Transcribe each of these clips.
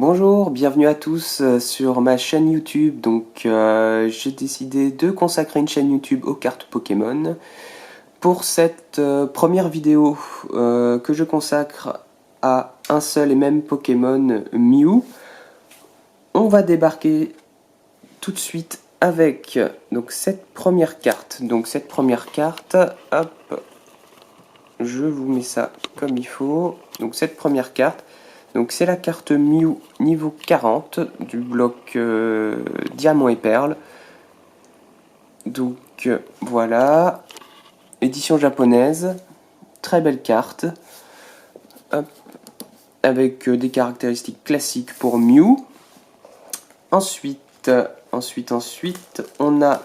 Bonjour, bienvenue à tous sur ma chaîne YouTube. J'ai décidé de consacrer une chaîne YouTube aux cartes Pokémon. Pour cette première vidéo que je consacre à un seul et même Pokémon Mew, on va débarquer tout de suite avec cette première carte. Hop, je vous mets ça comme il faut. Donc cette première carte. Donc c'est la carte Mew niveau 40 du bloc Diamant et Perle. Voilà, édition japonaise, très belle carte, hop, avec des caractéristiques classiques pour Mew. Ensuite, on a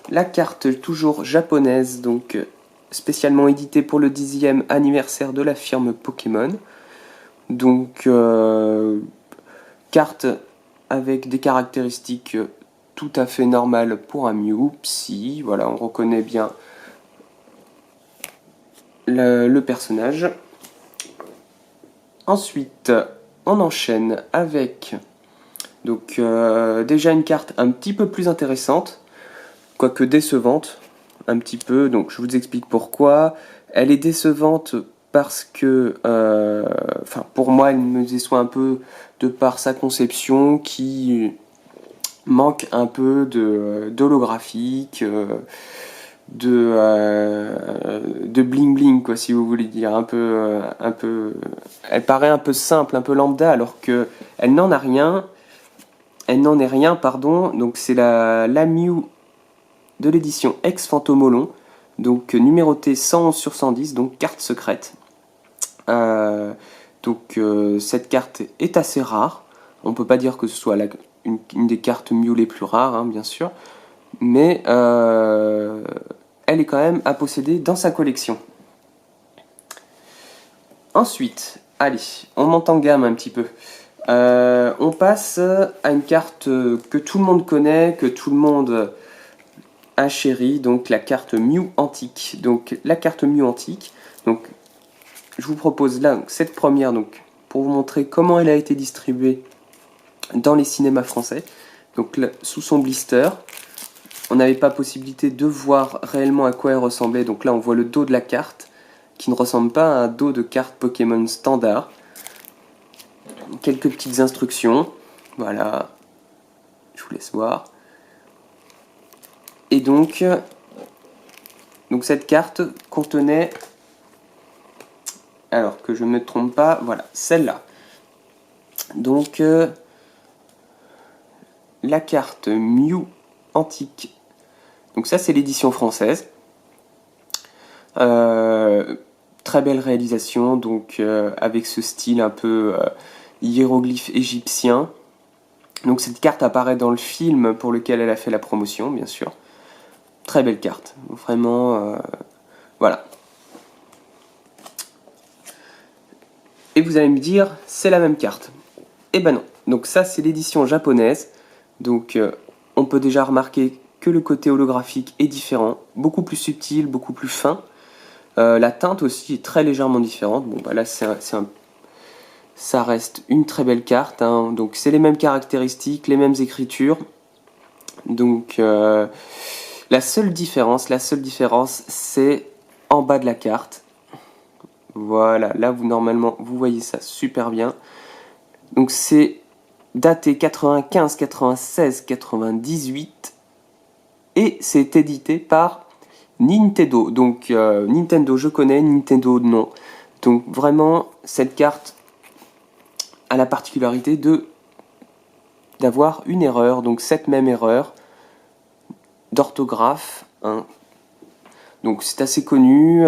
la carte toujours japonaise, donc spécialement éditée pour le 10e anniversaire de la firme Pokémon. Carte avec des caractéristiques tout à fait normales pour un Mew, Psy, voilà, on reconnaît bien le personnage. Ensuite, on enchaîne avec déjà une carte un petit peu plus intéressante, quoique décevante, un petit peu, donc je vous explique pourquoi. Elle est décevante parce que, pour moi, elle me déçoit un peu de par sa conception qui manque un peu d'holographique, de bling bling, quoi, si vous voulez dire, elle paraît un peu simple, un peu lambda, alors que elle n'en a rien, elle n'en est rien, pardon. Donc c'est la Mew de l'édition Ex Phantomolon, donc numérotée 111 sur 110, donc carte secrète. Cette carte est assez rare. On peut pas dire que ce soit une des cartes Mew les plus rares, hein, bien sûr, mais elle est quand même à posséder dans sa collection. Ensuite, allez, on monte en gamme un petit peu. On passe à une carte que tout le monde connaît, que tout le monde a chérie, donc la carte Mew Antique. Donc la carte Mew Antique, donc je vous propose là cette première, donc pour vous montrer comment elle a été distribuée dans les cinémas français. Donc là, sous son blister, on n'avait pas possibilité de voir réellement à quoi elle ressemblait. Donc là, on voit le dos de la carte, qui ne ressemble pas à un dos de carte Pokémon standard. Quelques petites instructions, voilà, je vous laisse voir. Et donc cette carte contenait, alors que je ne me trompe pas, voilà, celle-là. Donc la carte Mew Antique. Donc ça, c'est l'édition française. Très belle réalisation, avec ce style un peu hiéroglyphe égyptien. Donc cette carte apparaît dans le film pour lequel elle a fait la promotion, bien sûr. Très belle carte, vraiment, voilà. Et vous allez me dire, c'est la même carte. Eh ben non. Donc ça, c'est l'édition japonaise. Donc on peut déjà remarquer que le côté holographique est différent, beaucoup plus subtil, beaucoup plus fin. La teinte aussi est très légèrement différente. Bon, bah là, ça reste une très belle carte, hein. Donc c'est les mêmes caractéristiques, les mêmes écritures. Donc la seule différence, c'est en bas de la carte. Voilà, là normalement vous voyez ça super bien. Donc c'est daté 95, 96, 98 et c'est édité par Nintendo. Donc Nintendo je connais, Nintendo non. Donc vraiment cette carte a la particularité d'avoir une erreur, donc cette même erreur d'orthographe, hein. Donc c'est assez connu,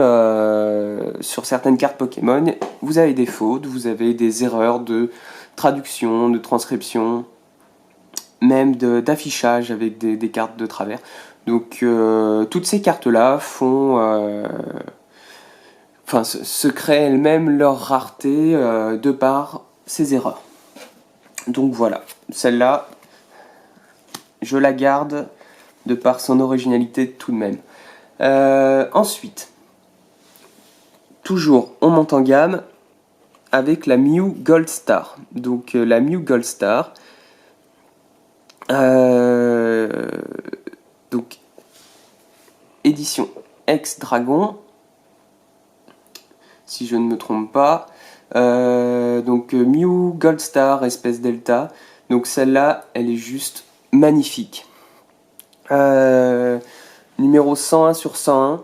sur certaines cartes Pokémon, vous avez des fautes, vous avez des erreurs de traduction, de transcription, même d'affichage avec des cartes de travers. Donc toutes ces cartes-là se créent elles-mêmes leur rareté de par ces erreurs. Donc voilà, celle-là, je la garde de par son originalité tout de même. Ensuite, toujours on monte en gamme avec la Mew Gold Star. Donc la Mew Gold Star, donc édition Ex-Dragon, si je ne me trompe pas. Donc Mew Gold Star, espèce Delta. Donc celle-là, elle est juste magnifique. Numéro 101 sur 101.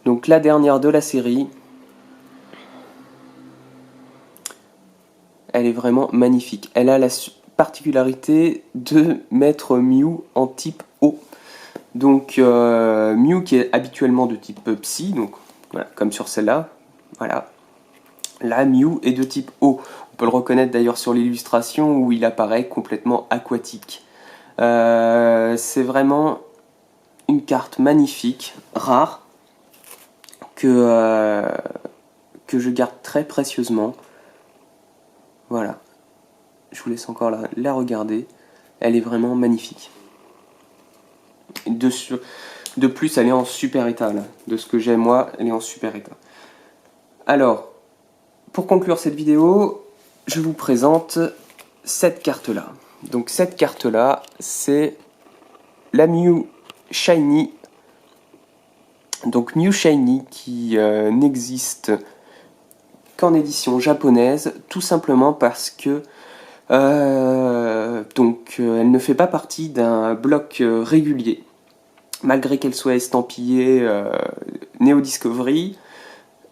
Donc la dernière de la série. Elle est vraiment magnifique. Elle a la particularité de mettre Mew en type eau. Donc Mew qui est habituellement de type Psy, donc voilà, comme sur celle-là. Voilà. Là, Mew est de type eau. On peut le reconnaître d'ailleurs sur l'illustration où il apparaît complètement aquatique. C'est vraiment une carte magnifique, rare, que je garde très précieusement. Voilà. Je vous laisse encore la regarder. Elle est vraiment magnifique. De plus, elle est en super état. Là. De ce que j'ai moi, elle est en super état. Alors, pour conclure cette vidéo, je vous présente cette carte-là. Donc cette carte-là, c'est la Mew Shiny. Donc Mew Shiny qui n'existe qu'en édition japonaise, tout simplement parce que elle ne fait pas partie d'un bloc régulier. Malgré qu'elle soit estampillée Neo Discovery,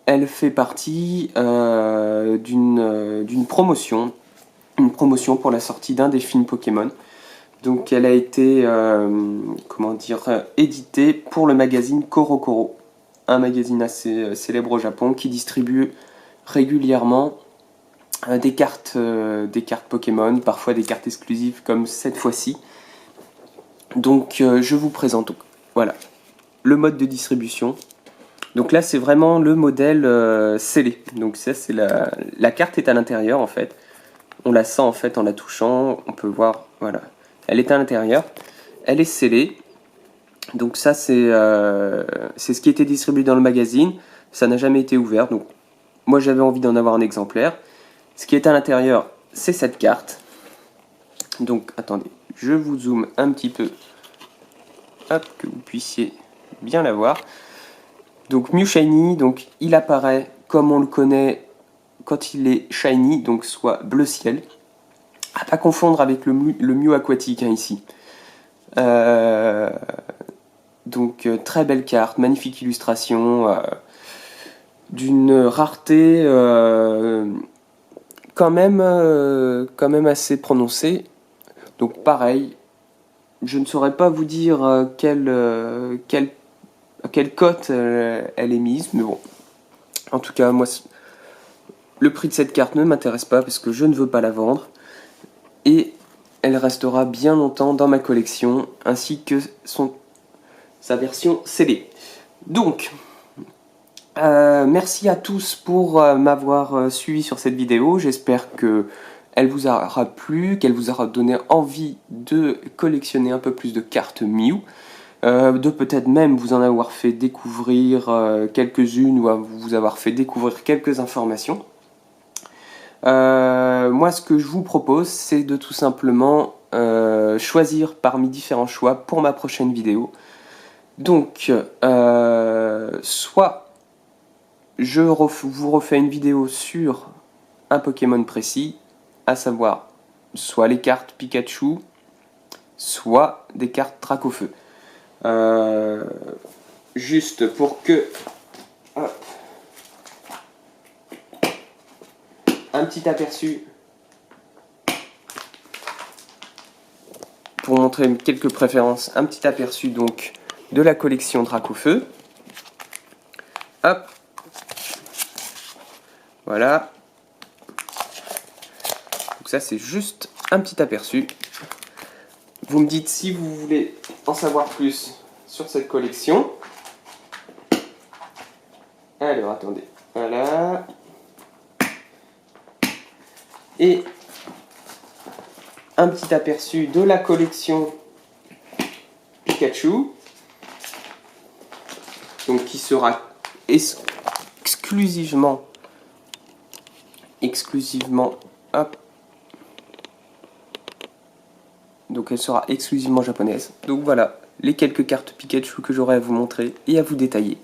elle fait partie d'une promotion. Une promotion pour la sortie d'un des films Pokémon. Donc elle a été éditée pour le magazine CoroCoro, un magazine assez célèbre au Japon qui distribue régulièrement des cartes Pokémon, parfois des cartes exclusives comme cette fois-ci. Donc je vous présente voilà, le mode de distribution. Donc là c'est vraiment le modèle scellé. Donc ça c'est la carte est à l'intérieur en fait. On la sent en fait en la touchant, on peut voir, voilà. Elle est à l'intérieur, elle est scellée. Donc ça c'est ce qui était distribué dans le magazine. Ça n'a jamais été ouvert, donc moi j'avais envie d'en avoir un exemplaire. Ce qui est à l'intérieur, c'est cette carte. Donc attendez, je vous zoome un petit peu, hop, que vous puissiez bien la voir. Donc Mew Shiny, donc il apparaît comme on le connaît quand il est shiny, donc soit bleu ciel. À pas confondre avec le Mew aquatique hein, ici. Donc très belle carte, magnifique illustration, d'une rareté quand même assez prononcée. Donc pareil, je ne saurais pas vous dire quelle cote elle est mise, mais bon. En tout cas, moi, le prix de cette carte ne m'intéresse pas parce que je ne veux pas la vendre. Et elle restera bien longtemps dans ma collection, ainsi que sa version scellée. Donc, merci à tous pour m'avoir suivi sur cette vidéo. J'espère qu'elle vous aura plu, qu'elle vous aura donné envie de collectionner un peu plus de cartes Mew. De peut-être même vous en avoir fait découvrir quelques-unes ou vous avoir fait découvrir quelques informations. Moi, ce que je vous propose, c'est de tout simplement choisir parmi différents choix pour ma prochaine vidéo. Donc, soit vous refais une vidéo sur un Pokémon précis, à savoir soit les cartes Pikachu, soit des cartes Dracofeu. Juste pour que... Hop. Un petit aperçu pour montrer quelques préférences, un petit aperçu donc de la collection Dracofeu. Hop, voilà. Donc ça c'est juste un petit aperçu. Vous me dites si vous voulez en savoir plus sur cette collection. Alors attendez, voilà. Et un petit aperçu de la collection Pikachu, donc qui sera exclusivement exclusivement... Hop. Donc elle sera exclusivement japonaise. Donc voilà, les quelques cartes Pikachu que j'aurai à vous montrer et à vous détailler.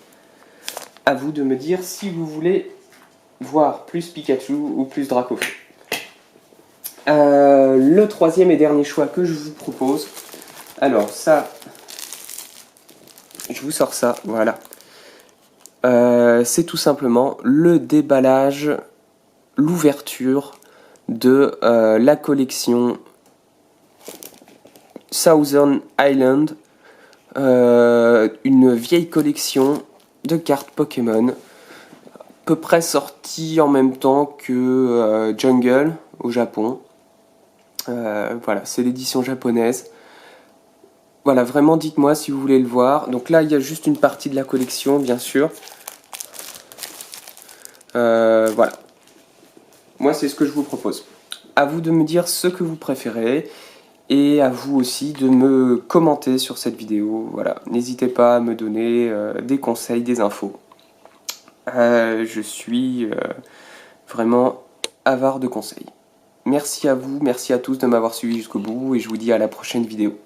À vous de me dire si vous voulez voir plus Pikachu ou plus Dracofeu. Le troisième et dernier choix que je vous propose. Alors ça, je vous sors ça, voilà. C'est tout simplement le déballage, l'ouverture de la collection Southern Island, une vieille collection de cartes Pokémon, à peu près sortie en même temps que Jungle au Japon. Voilà, c'est l'édition japonaise. Voilà, vraiment dites-moi si vous voulez le voir. Donc là, il y a juste une partie de la collection, bien sûr. Voilà. Moi, c'est ce que je vous propose. À vous de me dire ce que vous préférez. Et à vous aussi de me commenter sur cette vidéo. Voilà, n'hésitez pas à me donner des conseils, des infos. Je suis vraiment avare de conseils. Merci à vous, merci à tous de m'avoir suivi jusqu'au bout et je vous dis à la prochaine vidéo.